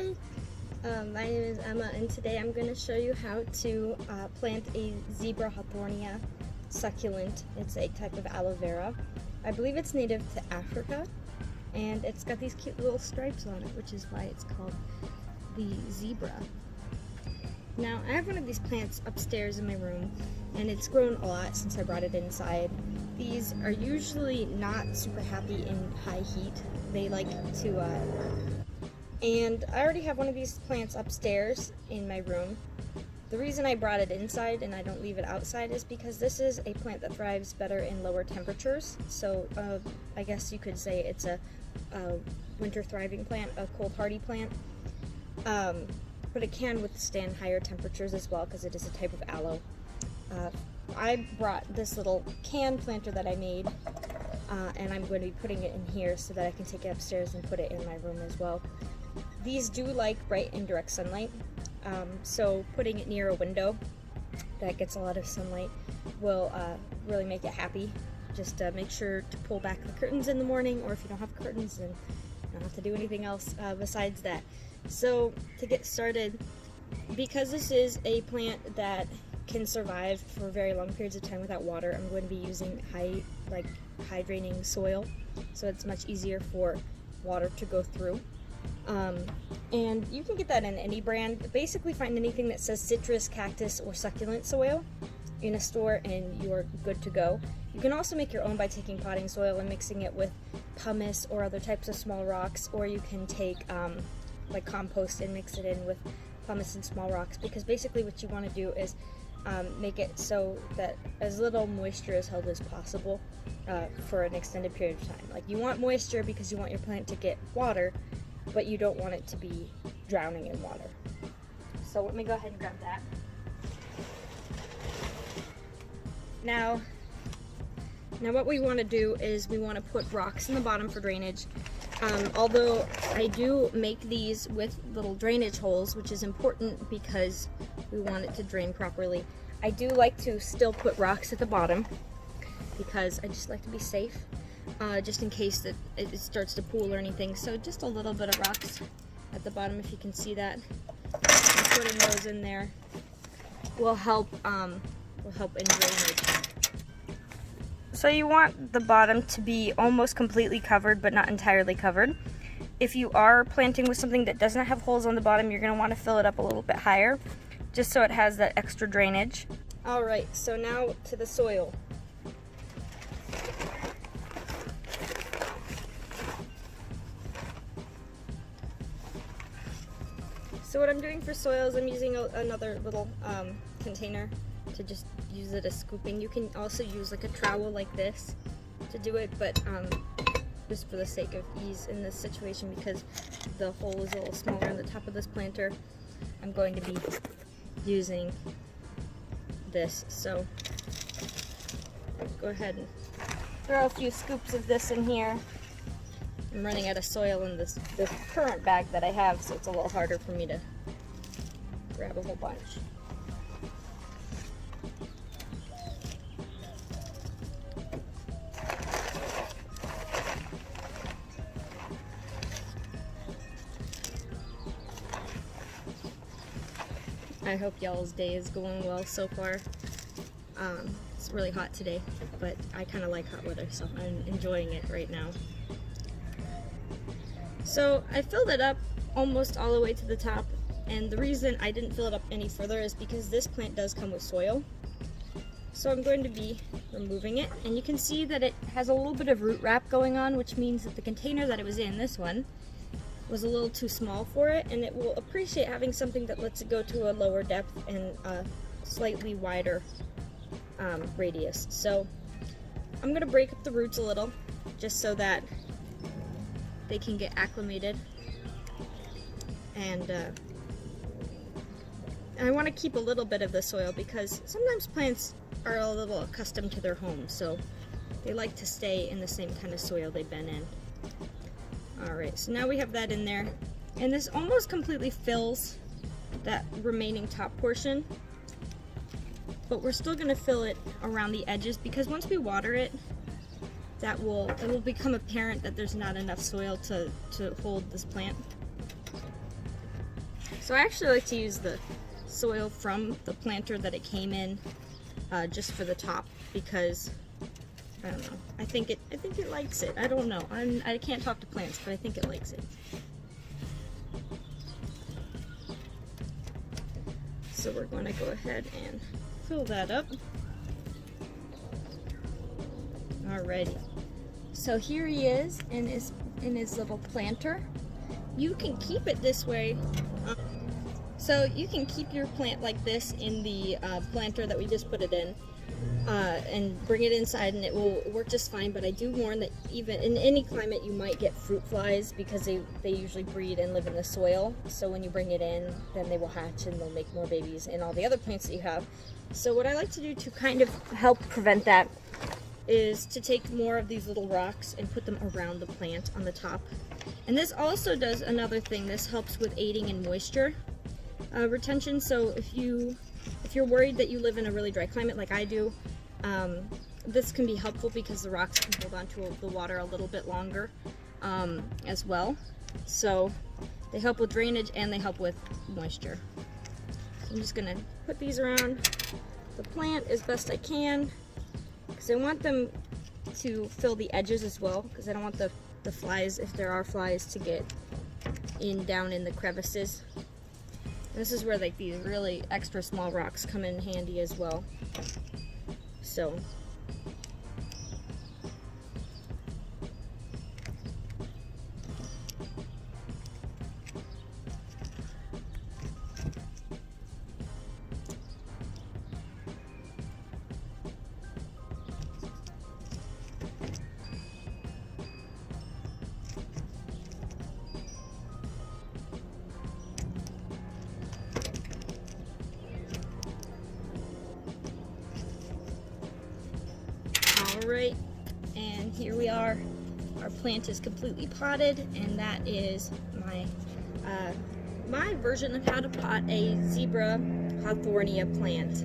Hi, my name is Emma, and today I'm going to show you how to plant a Zebra Haworthia succulent. It's a type of aloe vera. I believe it's native to Africa, and it's got these cute little stripes on it, which is why it's called the zebra. Now, I have one of these plants upstairs in my room, and it's grown a lot since I brought it inside. These are usually not super happy in high heat. They like to and I already have one of these plants upstairs in my room. The reason I brought it inside and I don't leave it outside is because this is a plant that thrives better in lower temperatures. So I guess you could say it's a winter thriving plant, a cold hardy plant. But it can withstand higher temperatures as well because it is a type of aloe. I brought this little can planter that I made, and I'm going to be putting it in here so that I can take it upstairs and put it in my room as well. These do like bright indirect sunlight, so putting it near a window that gets a lot of sunlight will really make it happy. Just make sure to pull back the curtains in the morning, or if you don't have curtains, then you don't have to do anything else besides that. So to get started, because this is a plant that can survive for very long periods of time without water, I'm going to be using high draining soil, so it's much easier for water to go through. And you can get that in any brand. Basically find anything that says citrus, cactus, or succulent soil in a store and you're good to go. You can also make your own by taking potting soil and mixing it with pumice or other types of small rocks, or you can take like compost and mix it in with pumice and small rocks, because basically what you want to do is make it so that as little moisture is held as possible for an extended period of time. Like, you want moisture because you want your plant to get water, but you don't want it to be drowning in water. So let me go ahead and grab that. Now what we want to do is we want to put rocks in the bottom for drainage. Although I do make these with little drainage holes, which is important because we want it to drain properly. I do like to still put rocks at the bottom because I just like to be safe, just in case that it starts to pool or anything. So just a little bit of rocks at the bottom, if you can see that. And putting those in there will help in drainage. So you want the bottom to be almost completely covered, but not entirely covered. If you are planting with something that doesn't have holes on the bottom, you're going to want to fill it up a little bit higher, just so it has that extra drainage. Alright, so now to the soil. So what I'm doing for soil is I'm using another little container to just use it as scooping. You can also use like a trowel like this to do it, but just for the sake of ease in this situation, because the hole is a little smaller on the top of this planter, I'm going to be using this. So go ahead and throw a few scoops of this in here. I'm running out of soil in this current bag that I have, so it's a little harder for me to grab a whole bunch. I hope y'all's day is going well so far. It's really hot today, but I kind of like hot weather, so I'm enjoying it right now. So I filled it up almost all the way to the top, and the reason I didn't fill it up any further is because this plant does come with soil. So I'm going to be removing it, and you can see that it has a little bit of root wrap going on, which means that the container that it was in, this one, was a little too small for it, and it will appreciate having something that lets it go to a lower depth and a slightly wider radius. So I'm going to break up the roots a little, just so that they can get acclimated, and I want to keep a little bit of the soil because sometimes plants are a little accustomed to their home, so they like to stay in the same kind of soil they've been in. Alright, so now we have that in there, and this almost completely fills that remaining top portion, but we're still going to fill it around the edges, because once we water it, it will become apparent that there's not enough soil to hold this plant. So I actually like to use the soil from the planter that it came in, just for the top, because I don't know. I think it likes it. I don't know. I can't talk to plants, but I think it likes it. So we're going to go ahead and fill that up. Alrighty. So here he is in his little planter. You can keep it this way. So you can keep your plant like this in the planter that we just put it in, and bring it inside, and it will work just fine. But I do warn that even in any climate you might get fruit flies, because they usually breed and live in the soil. So when you bring it in, then they will hatch and they'll make more babies in all the other plants that you have. So what I like to do to kind of help prevent that is to take more of these little rocks and put them around the plant on the top. And this also does another thing. This helps with aiding in moisture retention. So if you're worried that you live in a really dry climate like I do, this can be helpful, because the rocks can hold on to the water a little bit longer as well. So they help with drainage and they help with moisture. So I'm just gonna put these around the plant as best I can, because I want them to fill the edges as well, because I don't want the flies, if there are flies, to get down in the crevices. This is where like these really extra small rocks come in handy as well. So alright, and here we are. Our plant is completely potted, and that is my version of how to pot a Zebra Haworthia plant.